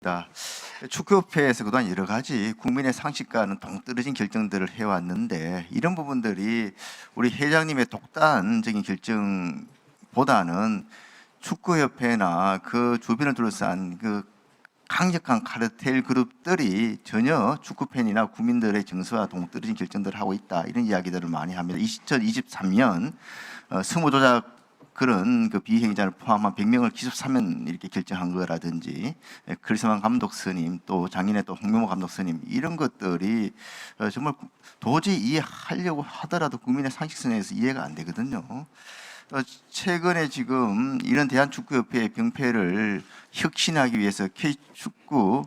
있습니다. 축구협회에서 그동안 여러 가지 국민의 상식과는 동떨어진 결정들을 해왔는데 이런 부분들이 우리 회장님의 독단적인 결정보다는 축구협회나 그 주변을 둘러싼 그 강력한 카르텔 그룹들이 전혀 축구팬이나 국민들의 정서와 동떨어진 결정들을 하고 있다, 이런 이야기들을 많이 합니다. 2023년 승부 조작 그런 그 비행자를 포함한 100명을 기소 사면 이렇게 결정한 거라든지, 크리스만 감독 스님, 또 작년에 또 홍명보 감독 스님, 이런 것들이 정말 도저히 이해하려고 하더라도 국민의 상식선에서 이해가 안 되거든요. 최근에 지금 이런 대한축구협회의 병폐를 혁신하기 위해서 K축구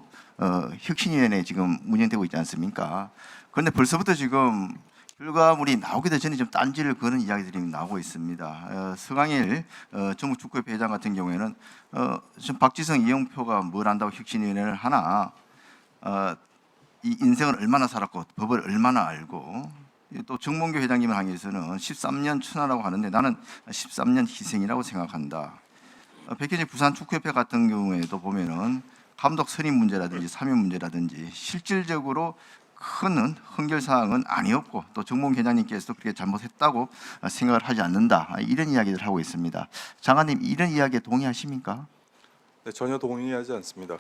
혁신위원회 지금 운영되고 있지 않습니까? 그런데 벌써부터 지금 결과물이 나오기도 전에 좀 딴지를 거는 이야기들이 나오고 있습니다. 서강일 전국축구협회 회장 같은 경우에는 지금 박지성, 이영표가 뭘 안다고 혁신위원회를 하나, 이 인생을 얼마나 살았고 법을 얼마나 알고, 또 정몽규 회장님을 향해서는 13년 천하라고 하는데 나는 13년 희생이라고 생각한다. 백현재 부산축구협회 같은 경우에도 보면은 감독 선임 문제라든지 사면 문제라든지 실질적으로 큰 헌결사항은 아니었고, 또 정몽 회장님께서도 그렇게 잘못했다고 생각을 하지 않는다, 이런 이야기를 하고 있습니다. 장관님, 이런 이야기에 동의하십니까? 네, 전혀 동의하지 않습니다.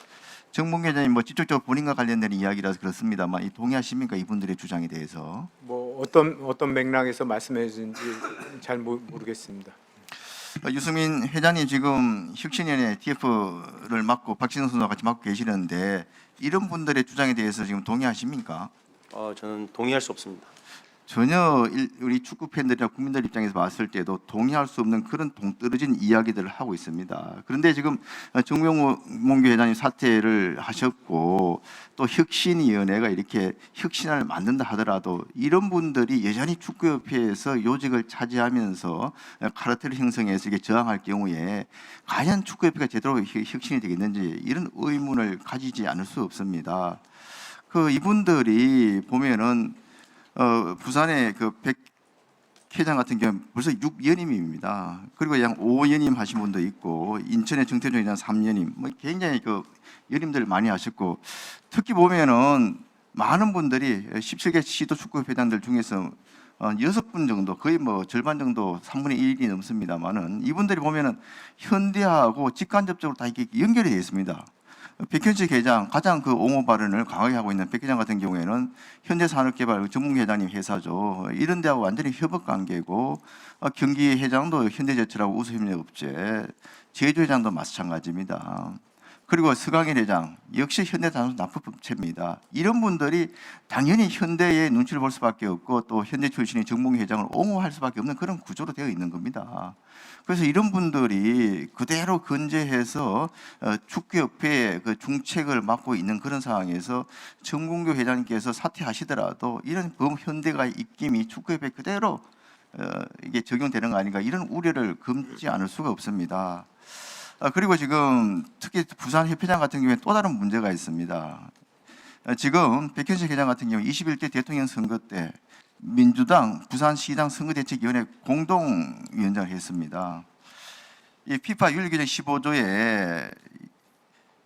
정몽 회장님 뭐 직접적으로 본인과 관련된 이야기라서 그렇습니다만 동의하십니까? 이분들의 주장에 대해서. 뭐 어떤 맥락에서 말씀해 주신지 잘 모르겠습니다. 유승민 회장님 지금 혁신위원회 TF를 맡고 박진영 선수와 같이 맡고 계시는데 이런 분들의 주장에 대해서 지금 동의하십니까? 저는 동의할 수 없습니다. 전혀 우리 축구 팬들이나 국민들 입장에서 봤을 때도 동의할 수 없는 그런 동떨어진 이야기들을 하고 있습니다. 그런데 지금 정몽규 회장님 사퇴를 하셨고, 또 혁신위원회가 이렇게 혁신을 만든다 하더라도 이런 분들이 여전히 축구협회에서 요직을 차지하면서 카르텔 형성해서 이게 저항할 경우에 과연 축구협회가 제대로 혁신이 되겠는지, 이런 의문을 가지지 않을 수 없습니다. 이분들이 보면은 부산의 백 회장 같은 경우는 벌써 6연임입니다. 그리고 양 5연임 하신 분도 있고, 인천의 정태종 회장 3연임, 굉장히 연임들 많이 하셨고, 특히 보면은 많은 분들이 17개 시도 축구 회장들 중에서 6분 정도, 거의 절반 정도, 3분의 1이 넘습니다만은 이분들이 보면은 현대하고 직간접적으로 다 이렇게 연결이 되어 있습니다. 백현식 회장, 가장 옹호 발언을 강하게 하고 있는 백 회장 같은 경우에는 현대산업개발 정몽규 회장님 회사죠. 이런 데하고 완전히 협업 관계고, 경기 회장도 현대제철하고 우수협력업체, 제주 회장도 마찬가지입니다. 그리고 서강일 회장 역시 현대자동차 납품업체입니다. 이런 분들이 당연히 현대의 눈치를 볼 수밖에 없고, 또 현대 출신의 정몽규 회장을 옹호할 수밖에 없는 그런 구조로 되어 있는 겁니다. 그래서 이런 분들이 그대로 건재해서 축구협회의 중책을 맡고 있는 그런 상황에서 정몽규 회장님께서 사퇴하시더라도 이런 범현대가의 입김이 축구협회 그대로 이게 적용되는 거 아닌가, 이런 우려를 금지 않을 수가 없습니다. 그리고 지금 특히 부산 협회장 같은 경우에 또 다른 문제가 있습니다. 지금 백현식 회장 같은 경우 21대 대통령 선거 때 민주당 부산시당 선거대책위원회 공동위원장을 했습니다. 이 피파 윤리규정 15조에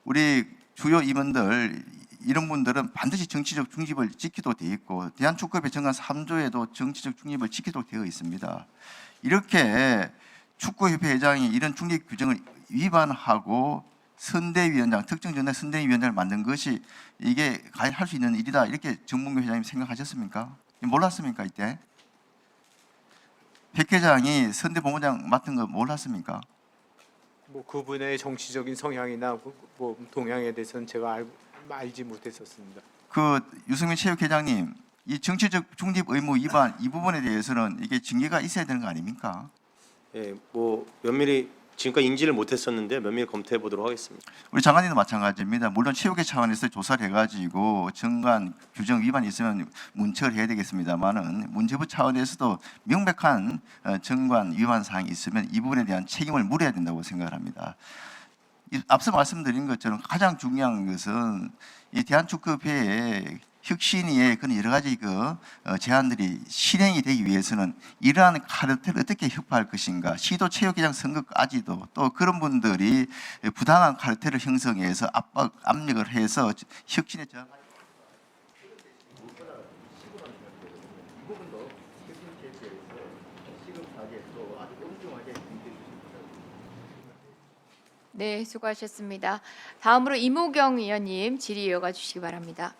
우리 주요 임원들, 이런 분들은 반드시 정치적 중립을 지키도록 되어 있고, 대한축구협회 정관 3조에도 정치적 중립을 지키도록 되어 있습니다. 이렇게 축구협회 회장이 이런 중립 규정을 위반하고 선대위원장, 특정 전략 선대위원장을 만든 것이 이게 과연 할 수 있는 일이다, 이렇게 정몽규 회장님 생각하셨습니까? 몰랐습니까? 이때 백 회장이 선대본부장 맡은 거 몰랐습니까? 뭐 그분의 정치적인 성향이나 동향에 대해서는 제가 알지 못했었습니다. 유승민 체육회장님, 이 정치적 중립 의무 위반 이 부분에 대해서는 이게 징계가 있어야 되는 거 아닙니까? 예, 면밀히 지금까지 인지를 못했었는데 면밀히 검토해 보도록 하겠습니다. 우리 장관님도 마찬가지입니다. 물론 체육회 차원에서 조사를 해가지고 정관 규정 위반이 있으면 문책을 해야 되겠습니다만은 문체부 차원에서도 명백한 정관 위반 사항이 있으면 이 부분에 대한 책임을 물어야 된다고 생각을 합니다. 앞서 말씀드린 것처럼 가장 중요한 것은 이 대한축구협회의 혁신위의 그런 여러 가지 제안들이 실행이 되기 위해서는 이러한 카르텔을 어떻게 혁파할 것인가, 시도체육회장 선거까지도 또 그런 분들이 부당한 카르텔을 형성해서 압력을 해서 혁신에 저항. 네, 수고하셨습니다. 다음으로 이모경 의원님 질의 이어가 주시기 바랍니다.